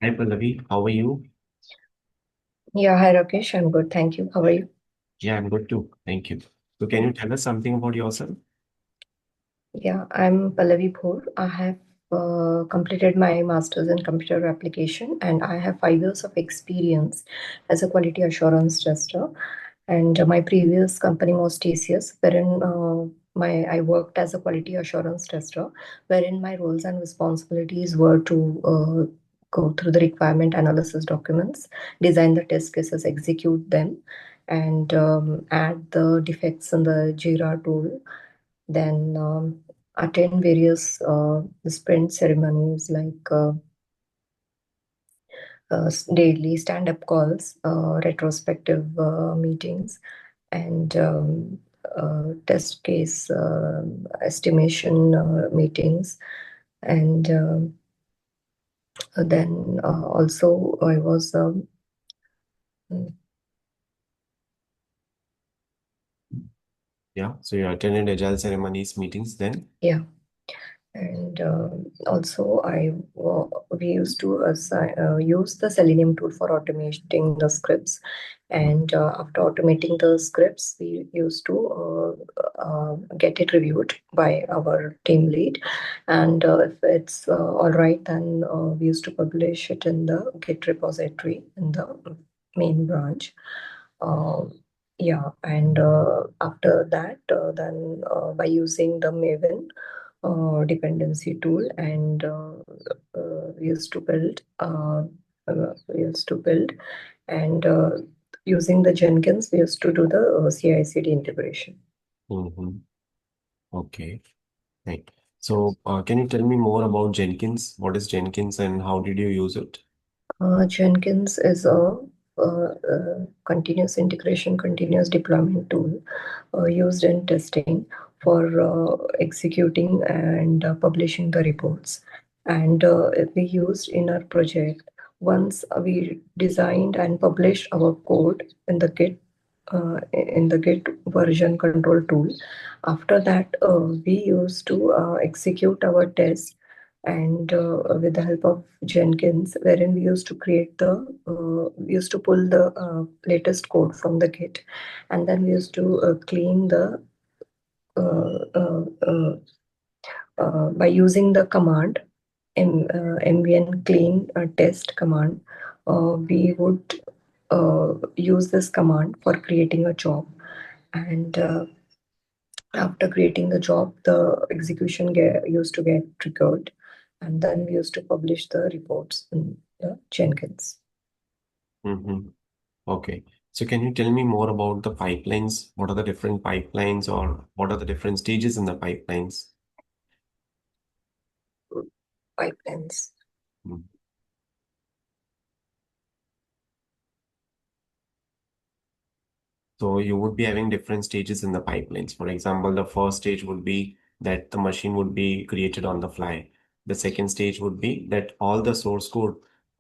Hi Pallavi, how are you? Yeah, hi Rakesh. I'm good. Thank you. How are you? Yeah, I'm good too. Thank you. So can you tell us something about yourself? Yeah, I'm Pallavi Bhor. I have completed my master's in computer application and I have 5 years of experience as a quality assurance tester. And my previous company was TCS, wherein I worked as a quality assurance tester, wherein my roles and responsibilities were to go through the requirement analysis documents, design the test cases, execute them, and add the defects in the Jira tool, then attend various sprint ceremonies like daily stand-up calls, retrospective meetings, and test case estimation meetings. And then also I was, Yeah, so you attended agile ceremonies meetings then? yeah. And also, we used to use the Selenium tool for automating the scripts. And after automating the scripts, we used to get it reviewed by our team lead. And if it's all right, then we used to publish it in the Git repository in the main branch. Uh, yeah, and after that, then by using the Maven dependency tool, and we used to build, and using the Jenkins, we used to do the CI/CD integration. Mm-hmm. Okay, right. So can you tell me more about Jenkins? What is Jenkins and how did you use it? Jenkins is a continuous integration, continuous deployment tool used in testing for executing and publishing the reports. And we used in our project once we designed and published our code in the Git version control tool. After that, we used to execute our tests and with the help of Jenkins, wherein we used to pull the latest code from the Git, and then we used to clean the uh, uh, uh, by using the command mvn clean test command. We would use this command for creating a job, and after creating the job, the used to get triggered, and then we used to publish the reports in Jenkins. Mm-hmm. Okay. So can you tell me more about the pipelines? What are the different pipelines or what are the different stages in the pipelines? Pipelines. Mm. So you would be having different stages in the pipelines. For example, the first stage would be that the machine would be created on the fly. The second stage would be that all the source code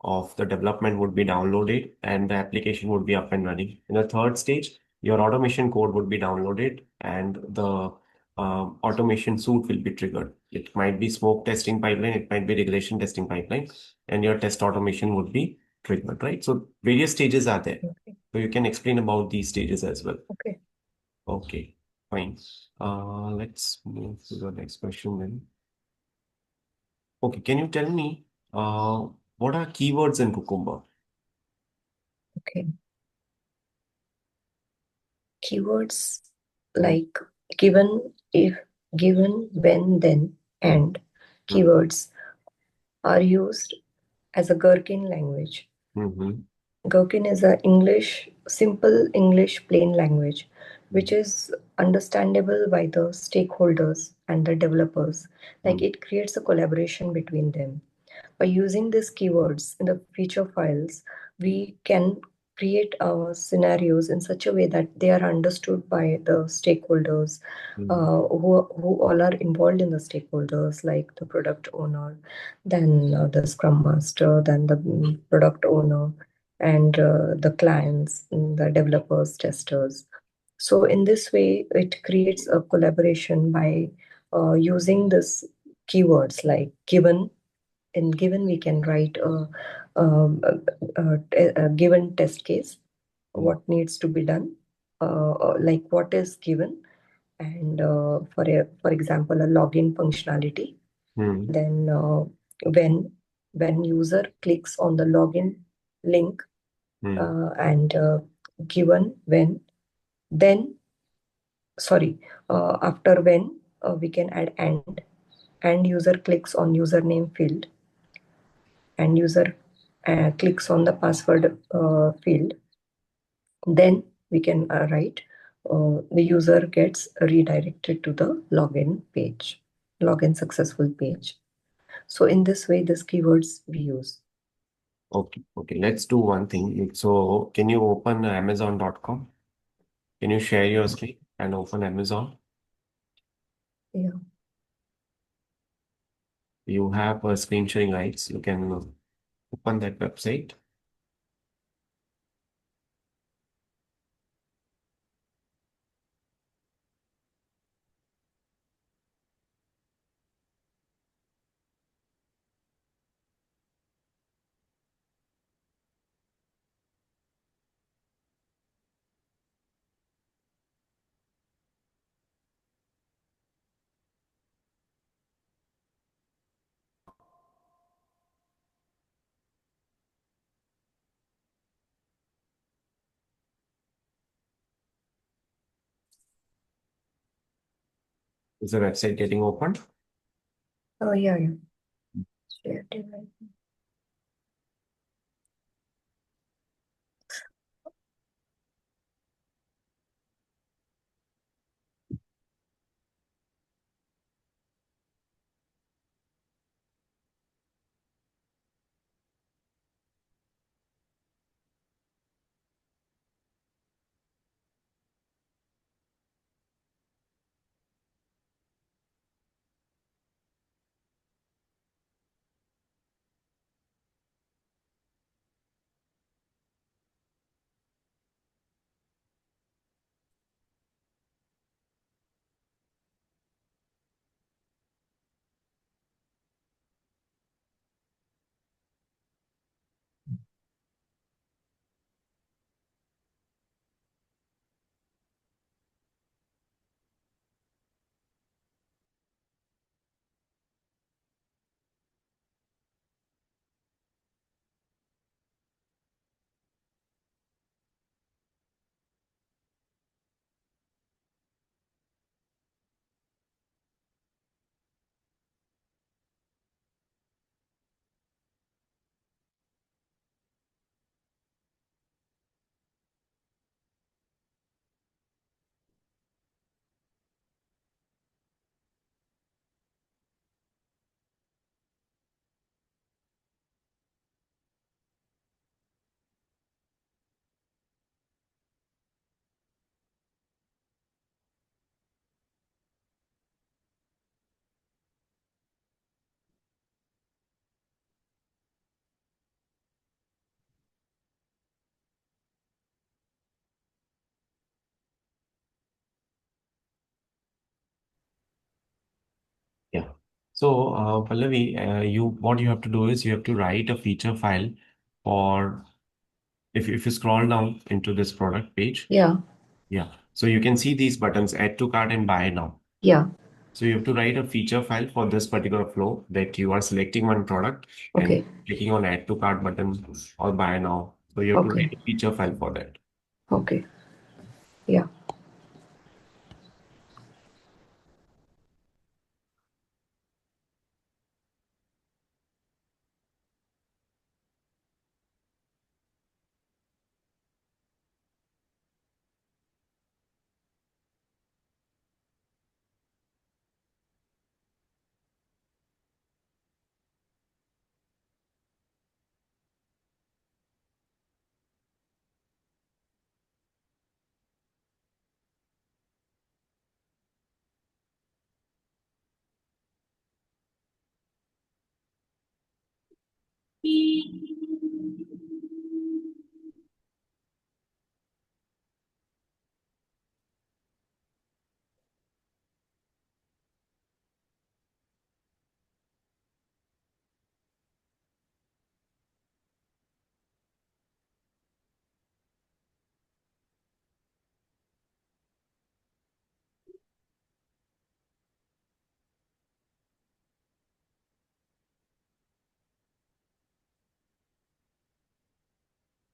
of the development would be downloaded and the application would be up and running. In the third stage, your automation code would be downloaded and the automation suite will be triggered. It might be smoke testing pipeline, it might be regression testing pipeline, and your test automation would be triggered, right? So various stages are there. Okay. So you can explain about these stages as well. Okay. Okay, fine. Let's move to the next question then. Okay, can you tell me what are keywords in Cucumber? Okay. Keywords like given, if, given, when, then, and keywords are used as a Gherkin language. Mm-hmm. Gherkin is a simple English plain language, which is understandable by the stakeholders and the developers. Like it creates a collaboration between them. By using these keywords in the feature files, we can create our scenarios in such a way that they are understood by the stakeholders, who all are involved in the stakeholders, like the product owner, then the scrum master, then the product owner, and the clients, the developers, testers. So in this way, it creates a collaboration by using this keywords like given, in given we can write a given test case, what needs to be done, like what is given, and for example a login functionality. Hmm. Then when when user clicks on the login link, Hmm. and given when, then sorry, after when we can add and user clicks on username field, and user clicks on the password field, then we can write the user gets redirected to the login page, login successful page. So in this way, these keywords we use. Okay. Okay. Let's do one thing. So, can you open Amazon.com? Can you share your screen and open Amazon? Yeah. You have screen sharing rights. You can open that website. Is the website getting opened? Oh, yeah, yeah. Share device. Yeah. So, Pallavi, you what you have to do is you have to write a feature file for if you scroll down into this product page. Yeah, Yeah. So you can see these buttons, add to cart and buy now. yeah. So you have to write a feature file for this particular flow that you are selecting one product and Okay, clicking on add to cart button or buy now. So you have to okay, write a feature file for that. okay. Yeah.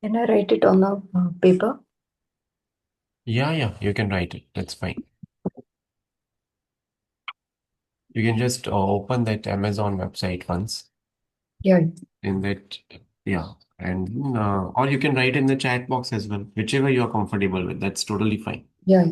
Can I write it on a paper? Yeah, yeah, you can write it. That's fine. You can just open that Amazon website once Yeah, in that, yeah, and or you can write in the chat box as well, whichever you are comfortable with. That's totally fine. yeah.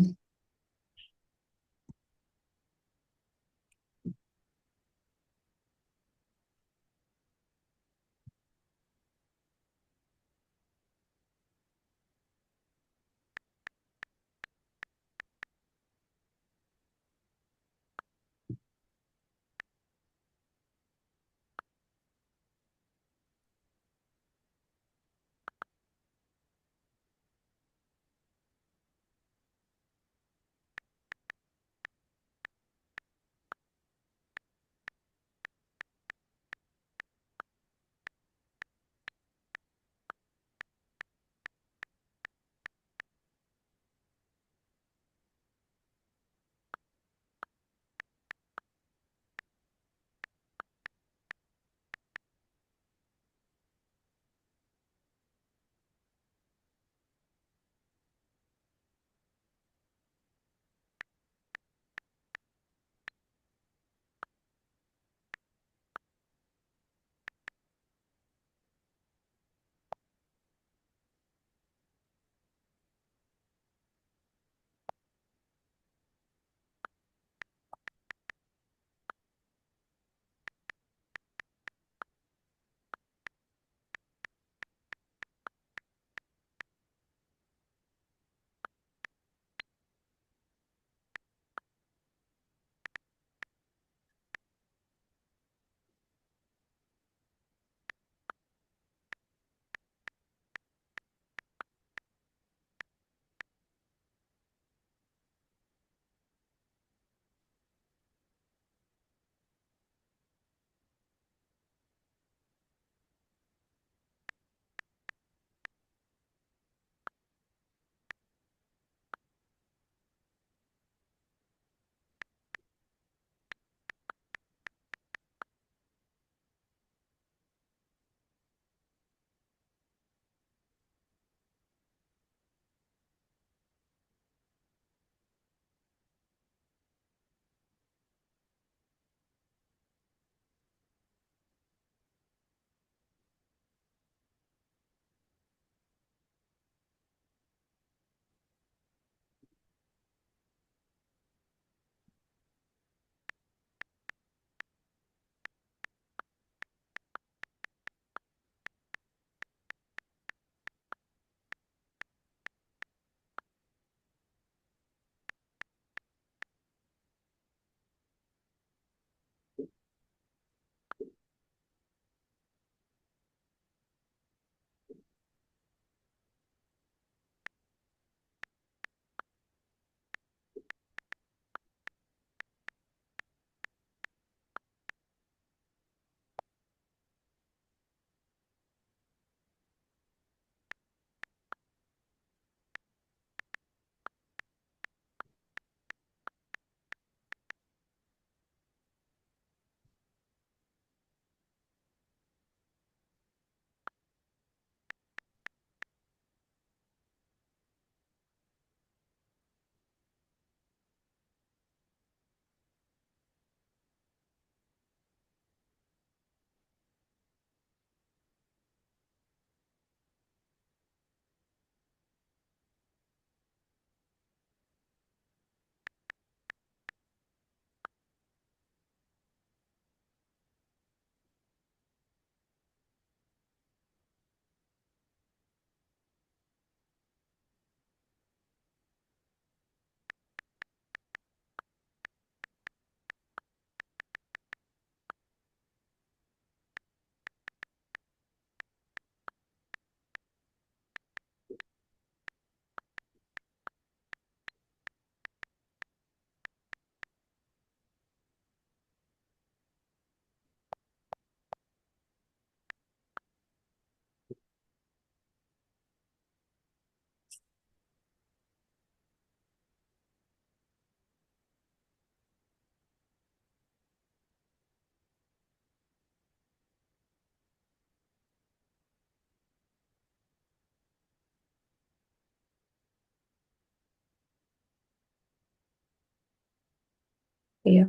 Yeah.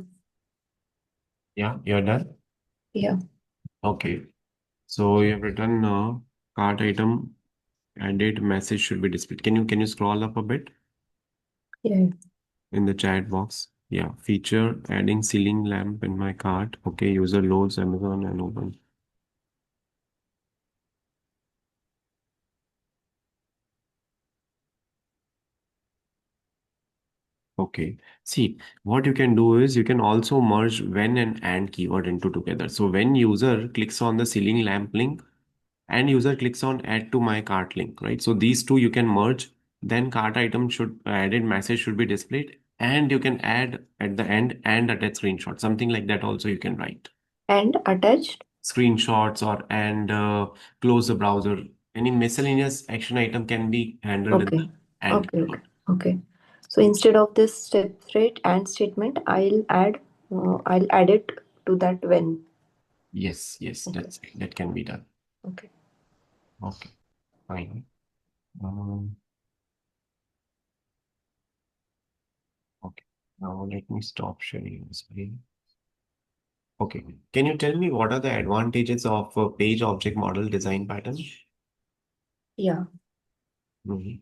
Yeah, you're done? Yeah. Okay. So you have written cart item added message should be displayed. Can you scroll up a bit Yeah. in the chat box? Yeah, feature adding ceiling lamp in my cart. Okay, user loads Amazon and open. Okay. See, what you can do is you can also merge when and keyword into together. So when user clicks on the ceiling lamp link and user clicks on add to my cart link, right? So these two you can merge. Then cart item should added message should be displayed, and you can add at the end and attach screenshot. Something like that also you can write. And attached. Screenshots or and close the browser. Any miscellaneous action item can be handled in the Okay. and Okay. Okay. keyword. Okay. So instead of this separate and statement, I'll add it to that when. Yes, yes, Okay. that can be done. Okay. Okay, fine. Um, okay. Now let me stop sharing the screen. Okay. Can you tell me what are the advantages of a page object model design pattern? Yeah. Mhm.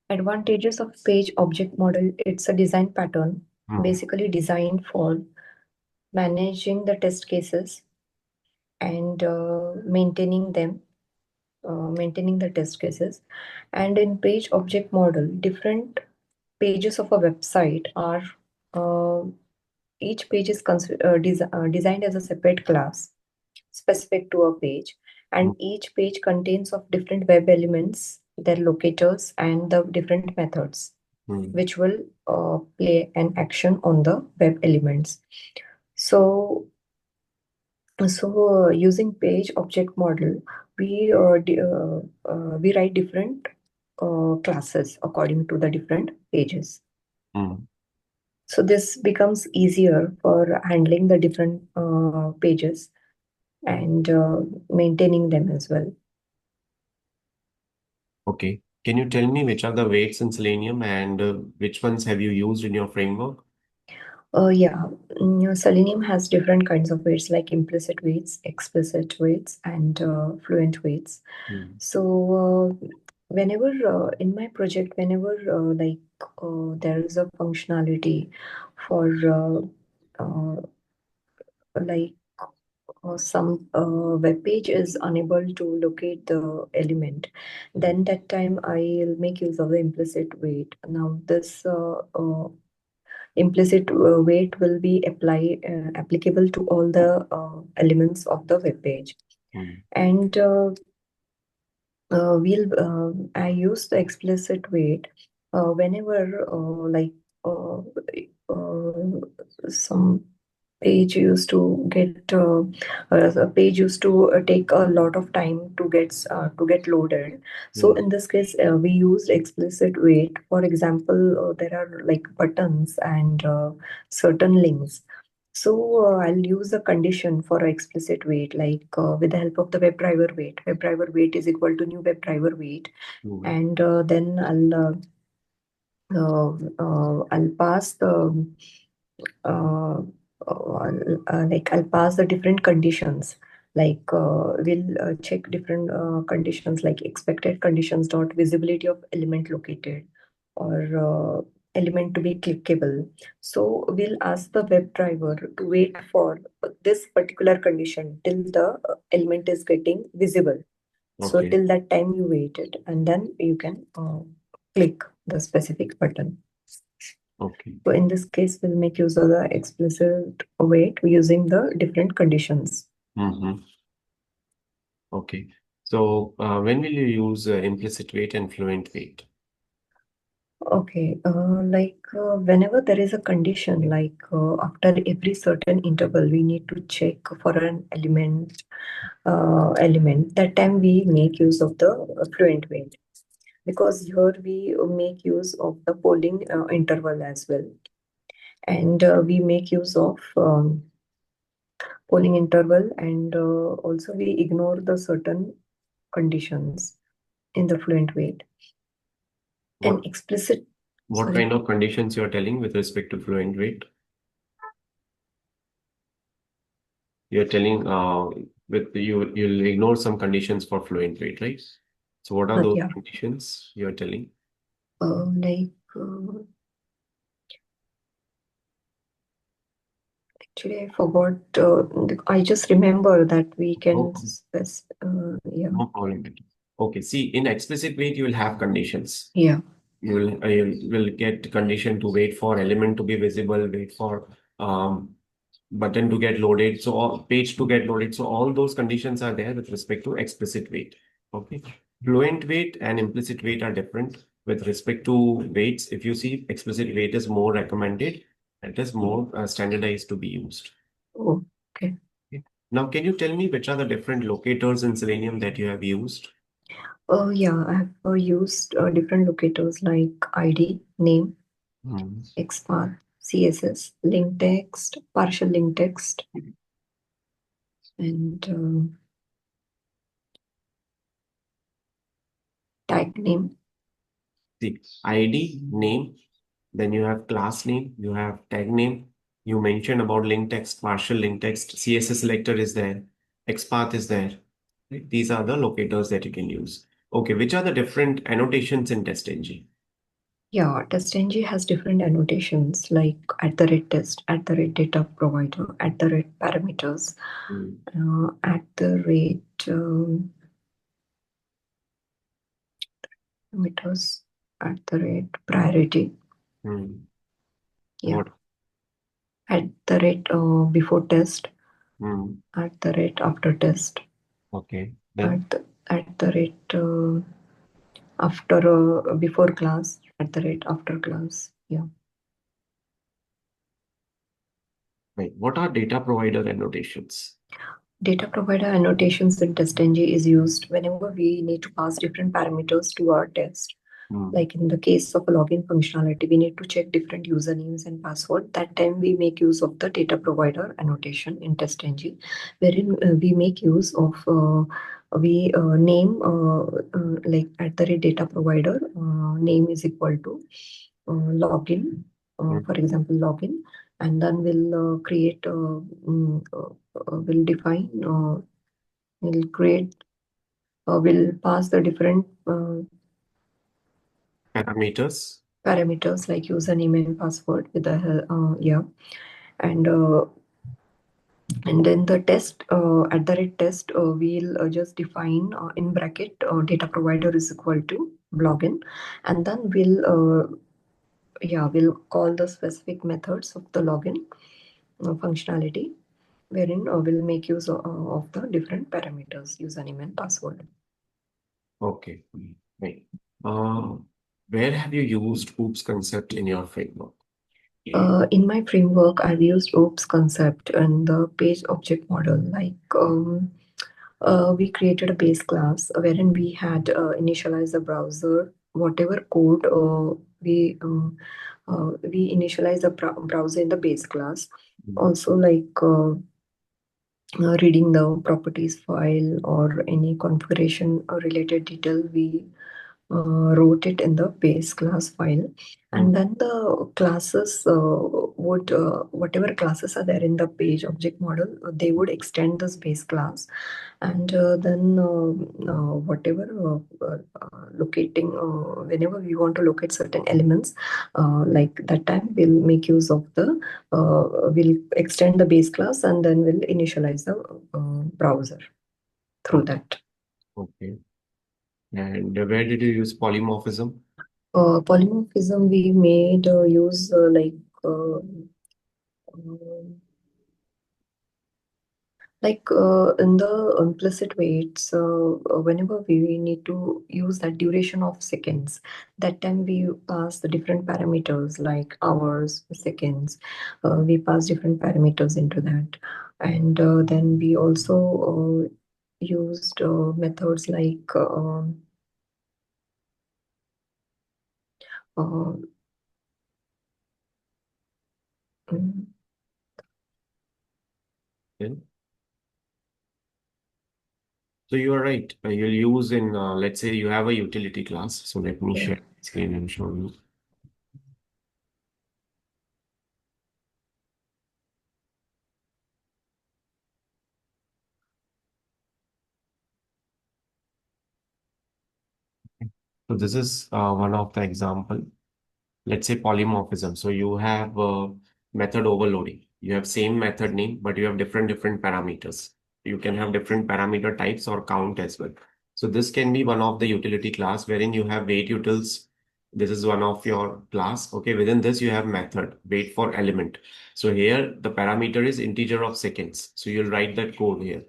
Advantages of page object model. It's a design pattern Mhm. basically designed for managing the test cases and maintaining the test cases. And in page object model, different pages of a website are uh, each page is designed as a separate class specific to a page, and each page contains of different web elements, their locators, and the different methods Mhm. which will play an action on the web elements. So using page object model, we write different classes according to the different pages. Mhm. So this becomes easier for handling the different pages and maintaining them as well. Okay. Can you tell me which are the weights in Selenium and which ones have you used in your framework? Yeah, Selenium has different kinds of weights like implicit weights, explicit weights, and fluent weights. Mhm. So, whenever in my project, whenever there is a functionality for like some web page is unable to locate the element, then that time I'll make use of the implicit weight. Now, this implicit weight will be applicable to all the elements of the web page. Mhm. And I use the explicit weight whenever some page used to get a page used to take a lot of time to get loaded. So Mhm. in this case, we used explicit weight. For example, there are like buttons and certain links. So I'll use a condition for explicit weight, like with the help of the WebDriver weight. WebDriver weight is equal to new WebDriver weight, Mhm. and then I'll pass the I'll pass the different conditions. Like we'll check different conditions like expected conditions dot visibility of element located or element to be clickable. So we'll ask the web driver to wait for this particular condition till the element is getting visible. So Okay. till that time you wait it, and then you can click the specific button. Okay. So in this case, we'll make use of the explicit weight using the different conditions. Mm-hmm. Okay. So when will you use implicit weight and fluent weight? Okay, whenever there is a condition, like after every certain interval, we need to check for an element. That time we make use of the fluent weight, because here we make use of the polling interval as well, and we make use of polling interval, and also we ignore the certain conditions in the fluent weight. And What explicit, what sorry, kind of conditions you are telling with respect to fluent weight? You're telling with you'll ignore some conditions for fluent weight, right? So what are those Yeah. conditions you're telling? Like actually, I forgot. I just remember that we Oh, can yeah, no problem. Okay, see, in explicit wait, you will have conditions. yeah. You will get condition to wait for element to be visible, wait for button to get loaded, so all page to get loaded. So all those conditions are there with respect to explicit wait. Okay. Fluent wait and implicit wait are different. With respect to weights, if you see explicit wait is more recommended, it is more standardized to be used. Oh, okay. Okay. Now, can you tell me which are the different locators in Selenium that you have used? Yeah, I have used different locators like ID, name, Hmm. XPath, CSS, link text, partial link text, and tag name. See, ID, name, then you have class name, you have tag name. You mentioned about link text, partial link text, CSS selector is there, XPath is there. Right? These are the locators that you can use. Okay, which are the different annotations in TestNG? Yeah, TestNG has different annotations like @test, @data provider, @parameters, Hmm. at the rate parameters, priority. Hmm. Yeah, What? before test, Hmm. after test, Okay. Then, at the rate after before class, after class. Yeah. wait, what are data provider annotations? Data provider annotations in TestNG is used whenever we need to pass different parameters to our test. Hmm. Like in the case of a login functionality, we need to check different usernames and password. That time we make use of the data provider annotation in TestNG, wherein we make use of we name like @data provider name is equal to login, Hmm. for example, login, and then we'll create we'll define we'll create we'll pass the different Parameters. parameters like username and password with the yeah, and then the test @test we'll just define in bracket data provider is equal to login, and then we'll call the specific methods of the login functionality, wherein we'll make use of the different parameters username and password. Okay. Wait. Uh, where have you used OOPS concept in your framework? In my framework, I've used OOPS concept and the page object model. Like we created a base class wherein we had initialized the browser, whatever code we initialize the browser in the base class. Also, like reading the properties file or any configuration or related detail, we wrote it in the base class file, Hmm. and then the classes would whatever classes are there in the page object model, they would extend this base class, and then whatever locating whenever we want to locate certain elements, like that time we'll make use of the we'll extend the base class and then we'll initialize the browser through Okay. that. Okay. And where did you use polymorphism? Polymorphism we made use um, in the implicit weights, whenever we need to use that duration of seconds, that time we pass the different parameters like hours, seconds. We pass different parameters into that, and then we also used methods like uh, mm, Then, so you are right. You'll use in, let's say you have a utility class. So let me yeah. share screen and show you. So this is one of the example. Let's say polymorphism. So you have method overloading. You have same method name, but you have different parameters. You can have different parameter types or count as well. So this can be one of the utility class wherein you have wait utils. This is one of your class. Okay, within this you have method wait for element. So here the parameter is integer of seconds. So you'll write that code here. Okay.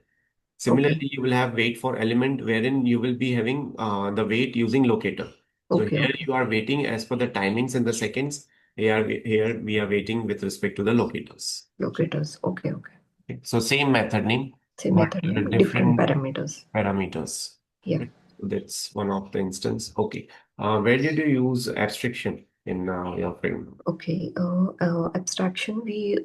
Similarly, you will have wait for element wherein you will be having the wait using locator. So Okay. here Okay. you are waiting as per the timings and the seconds. Here we are waiting with respect to the locators. Locators. Okay. Okay. Okay. So same method name, Same but method name, different different parameters. parameters. Yeah. Okay. So that's one of the instance. Okay. Where did you use abstraction in your framework? Okay. Abstraction, we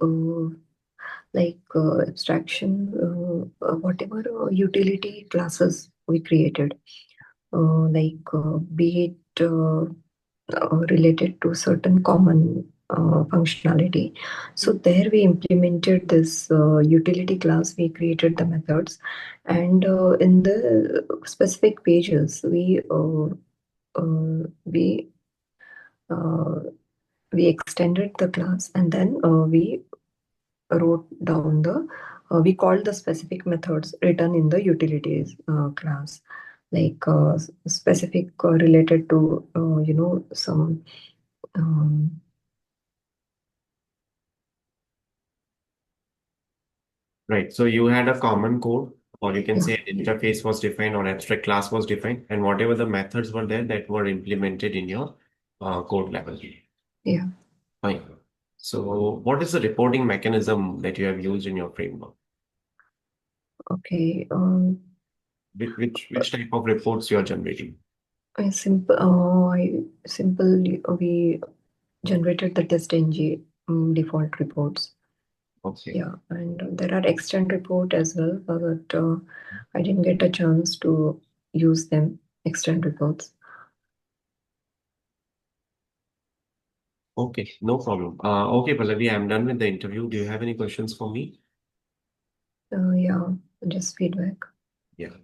abstraction, whatever utility classes we created, be it related to certain common functionality. So there we implemented this utility class, we created the methods, and in the specific pages, uh, we uh, we extended the class, and then we wrote down the we called the specific methods written in the utilities class, specific related to some um, Right. So you had a common code, or you can yeah, say an interface was defined or abstract class was defined, and whatever the methods were there that were implemented in your code level. yeah. Fine. So what is the reporting mechanism that you have used in your framework? Okay. Which type of reports you are generating? We generated the TestNG default reports. Okay. Yeah, and there are extend report as well, but I didn't get a chance to use them, extend reports. Okay, no problem. Okay, Pallavi, I'm done with the interview. Do you have any questions for me? Yeah, just feedback. Yeah.